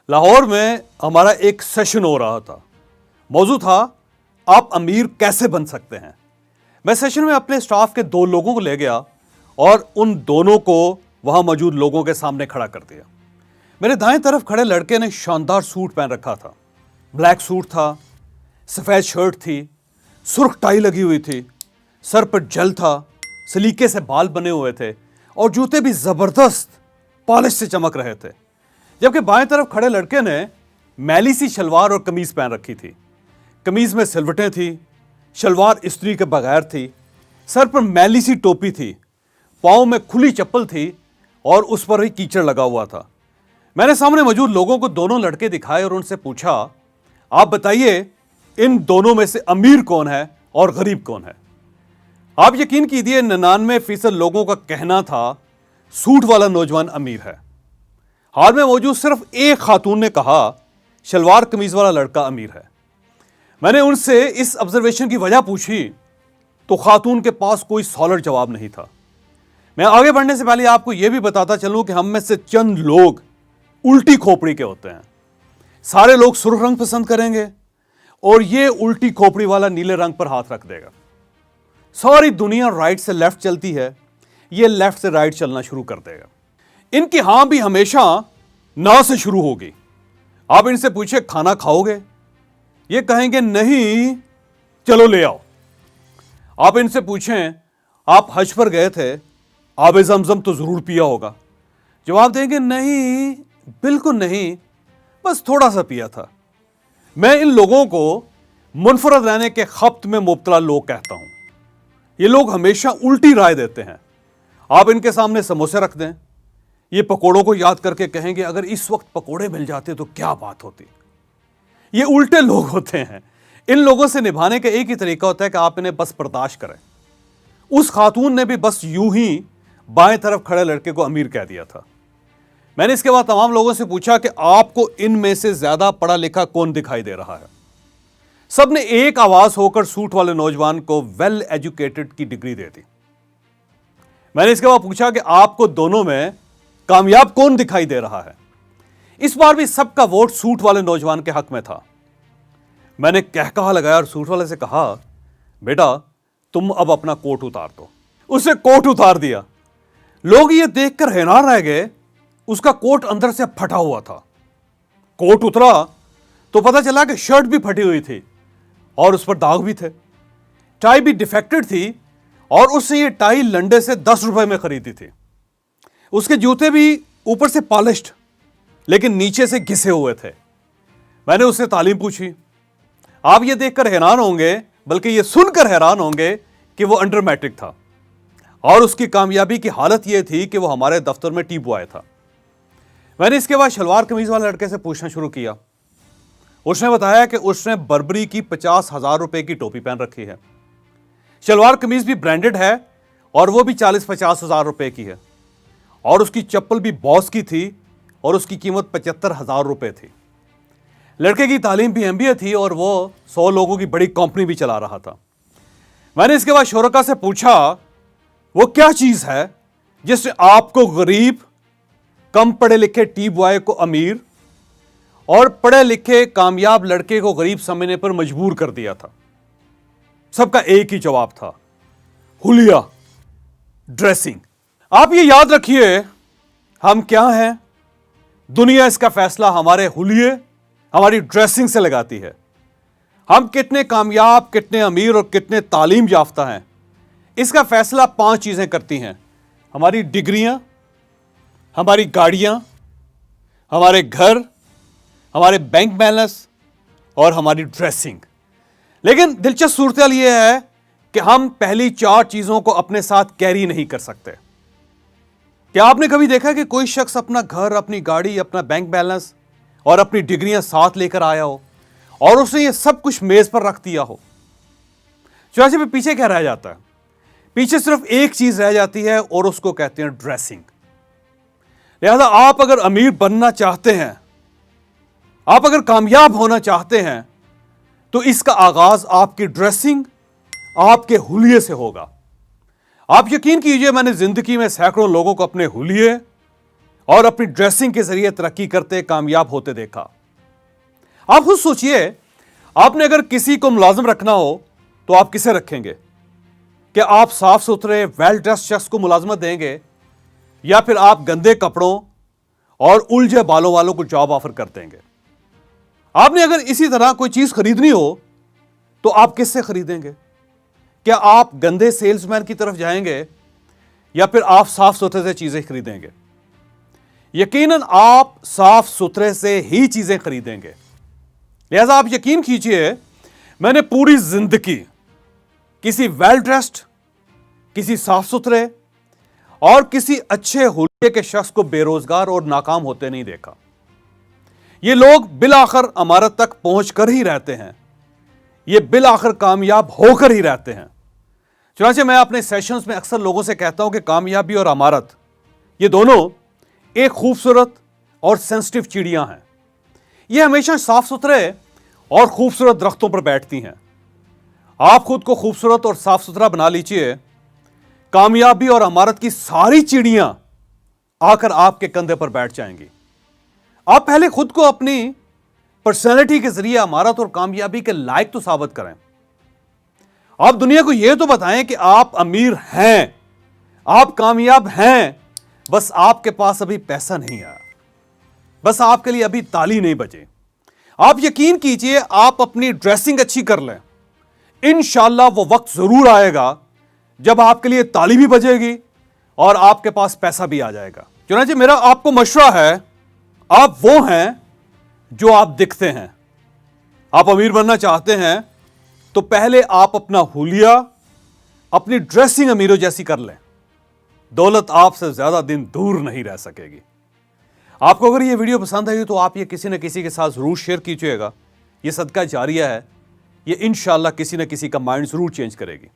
लाहौर में हमारा एक सेशन हो रहा था। मौजू था आप अमीर कैसे बन सकते हैं। मैं सेशन में अपने स्टाफ के 2 लोगों को ले गया और उन दोनों को वहां मौजूद लोगों के सामने खड़ा कर दिया। मेरे दाएं तरफ खड़े लड़के ने शानदार सूट पहन रखा था। ब्लैक सूट था, सफेद शर्ट थी, सुर्ख टाई लगी हुई थी, सर पर जेल था, सलीके से बाल बने हुए थे और जूते भी जबरदस्त पॉलिश से चमक रहे थे। जबकि बाएं तरफ खड़े लड़के ने मैली सी शलवार और कमीज पहन रखी थी। कमीज में सिलवटें थी, शलवार इस्त्री के बगैर थी, सर पर मैली सी टोपी थी, पाँव में खुली चप्पल थी और उस पर ही कीचड़ लगा हुआ था। मैंने सामने मौजूद लोगों को दोनों लड़के दिखाए और उनसे पूछा, आप बताइए इन दोनों में से अमीर कौन है और गरीब कौन है। आप यकीन कीजिए 99% लोगों का कहना था सूट वाला नौजवान अमीर है। हाल में मौजूद सिर्फ एक खातून ने कहा शलवार कमीज वाला लड़का अमीर है। मैंने उनसे इस ऑब्जर्वेशन की वजह पूछी तो खातून के पास कोई सॉलिड जवाब नहीं था। मैं आगे बढ़ने से पहले आपको यह भी बताता चलूं कि हम में से चंद लोग उल्टी खोपड़ी के होते हैं। सारे लोग सुर्ख रंग पसंद करेंगे और यह उल्टी खोपड़ी वाला नीले रंग पर हाथ रख देगा। सारी दुनिया राइट से लेफ्ट चलती है, यह लेफ्ट से राइट चलना शुरू कर देगा। इनकी हां भी हमेशा ना से शुरू होगी। आप इनसे पूछे खाना खाओगे, ये कहेंगे नहीं, चलो ले आओ। आप इनसे पूछें आप हज पर गए थे, आबे ज़मज़म तो जरूर पिया होगा, जवाब देंगे नहीं, बिल्कुल नहीं, बस थोड़ा सा पिया था। मैं इन लोगों को मुनफरद रहने के खप्त में मुब्तला लोग कहता हूं। ये लोग हमेशा उल्टी राय देते हैं। आप इनके सामने समोसे रख दें, ये पकोड़ों को याद करके कहेंगे अगर इस वक्त पकोड़े मिल जाते तो क्या बात होती। ये उल्टे लोग होते हैं। इन लोगों से निभाने का एक ही तरीका होता है कि आप इन्हें बस बर्दाश्त करें। उस खातून ने भी बस यूं ही बाएं तरफ खड़े लड़के को अमीर कह दिया था। मैंने इसके बाद तमाम लोगों से पूछा कि आपको इनमें से ज्यादा पढ़ा लिखा कौन दिखाई दे रहा है। सबने एक आवाज होकर सूट वाले नौजवान को वेल एजुकेटेड की डिग्री दे दी। मैंने इसके बाद पूछा कि आपको दोनों में कामयाब कौन दिखाई दे रहा है। इस बार भी सबका वोट सूट वाले नौजवान के हक में था। मैंने कहकहा लगाया और सूट वाले से कहा, बेटा तुम अब अपना कोट उतार दो। उसने कोट उतार दिया। लोग ये देखकर हैरान रह गए, उसका कोट अंदर से फटा हुआ था। कोट उतरा तो पता चला कि शर्ट भी फटी हुई थी और उस पर दाग भी थे। टाई भी डिफेक्टेड थी और उसने ये टाई लंडे से 10 रुपए में खरीदी थी। उसके जूते भी ऊपर से पॉलिश्ड लेकिन नीचे से घिसे हुए थे। मैंने उससे तालीम पूछी। आप ये देखकर हैरान होंगे, बल्कि ये सुनकर हैरान होंगे कि वो अंडर मैट्रिक था और उसकी कामयाबी की हालत यह थी कि वो हमारे दफ्तर में टी बॉय था। मैंने इसके बाद शलवार कमीज वाले लड़के से पूछना शुरू किया। उसने बताया कि उसने बर्बरी की 50,000 रुपए की टोपी पहन रखी है। शलवार कमीज भी ब्रांडेड है और वो भी 40-50 हजार रुपए की है और उसकी चप्पल भी बॉस की थी और उसकी कीमत 75,000 रुपए थी। लड़के की तालीम भी एमबीए थी और वो 100 लोगों की बड़ी कंपनी भी चला रहा था। मैंने इसके बाद शोरका से पूछा, वो क्या चीज है जिसने आपको गरीब, कम पढ़े लिखे टी बॉय को अमीर और पढ़े लिखे कामयाब लड़के को गरीब समझने पर मजबूर कर दिया था। सबका एक ही जवाब था, हुलिया, ड्रेसिंग। आप ये याद रखिए, हम क्या हैं, दुनिया इसका फैसला हमारे हुलिये, हमारी ड्रेसिंग से लगाती है। हम कितने कामयाब, कितने अमीर और कितने तालीम याफ्ता हैं, इसका फैसला 5 चीजें करती हैं। हमारी डिग्रियां, हमारी गाड़ियां, हमारे घर, हमारे बैंक बैलेंस और हमारी ड्रेसिंग। लेकिन दिलचस्प सूरत यह है कि हम पहली 4 चीजों को अपने साथ कैरी नहीं कर सकते। क्या आपने कभी देखा कि कोई शख्स अपना घर, अपनी गाड़ी, अपना बैंक बैलेंस और अपनी डिग्रियां साथ लेकर आया हो और उसने ये सब कुछ मेज पर रख दिया हो? चौराहे पे पीछे क्या रह जाता है? पीछे सिर्फ एक चीज रह जाती है और उसको कहते हैं ड्रेसिंग। लिहाजा आप अगर अमीर बनना चाहते हैं, आप अगर कामयाब होना चाहते हैं, तो इसका आगाज आपकी ड्रेसिंग, आपके हुलिये से होगा। आप यकीन कीजिए, मैंने जिंदगी में सैकड़ों लोगों को अपने हुलिये और अपनी ड्रेसिंग के जरिए तरक्की करते, कामयाब होते देखा। आप खुद सोचिए, आपने अगर किसी को मुलाजिम रखना हो तो आप किसे रखेंगे? कि आप साफ सुथरे वेल ड्रेस्ड शख्स को मुलाजमत देंगे, या फिर आप गंदे कपड़ों और उलझे बालों वालों को जॉब ऑफर कर देंगे? आपने अगर इसी तरह कोई चीज खरीदनी हो तो आप किससे खरीदेंगे? क्या आप गंदे सेल्समैन की तरफ जाएंगे, या फिर आप साफ सुथरे से चीजें खरीदेंगे? यकीनन आप साफ सुथरे से ही चीजें खरीदेंगे। लिहाजा आप यकीन कीजिए, मैंने पूरी जिंदगी किसी वेल ड्रेस्ड, किसी साफ सुथरे और किसी अच्छे हुलिये के शख्स को बेरोजगार और नाकाम होते नहीं देखा। ये लोग बिलाखिर अमारत तक पहुंच कर ही रहते हैं, ये बिलाखिर कामयाब होकर ही रहते हैं। चुनांचे मैं अपने सेशंस में अक्सर लोगों से कहता हूं कि कामयाबी और अमारत, ये दोनों एक खूबसूरत और सेंसिटिव चिड़ियां हैं। ये हमेशा साफ सुथरे और खूबसूरत दरख्तों पर बैठती हैं। आप खुद को खूबसूरत और साफ सुथरा बना लीजिए, कामयाबी और अमारत की सारी चिड़ियां आकर आपके कंधे पर बैठ जाएंगी। आप पहले खुद को अपनी पर्सनैलिटी के जरिए अमारत और कामयाबी के लायक तो साबित करें। आप दुनिया को यह तो बताएं कि आप अमीर हैं, आप कामयाब हैं, बस आपके पास अभी पैसा नहीं आया, बस आपके लिए अभी ताली नहीं बचे। आप यकीन कीजिए, आप अपनी ड्रेसिंग अच्छी कर लें, इंशाअल्लाह वो वक्त जरूर आएगा जब आपके लिए ताली भी बजेगी और आपके पास पैसा भी आ जाएगा। चुनांचे मेरा आपको मशवरा है, आप वो हैं जो आप दिखते हैं। आप अमीर बनना चाहते हैं तो पहले आप अपना हुलिया, अपनी ड्रेसिंग अमीरों जैसी कर लें। दौलत आपसे ज्यादा दिन दूर नहीं रह सकेगी। आपको अगर यह वीडियो पसंद आई तो आप ये किसी न किसी के साथ जरूर शेयर कीजिएगा। यह सदका जारिया है, ये इंशाअल्लाह किसी न किसी का माइंड जरूर चेंज करेगी।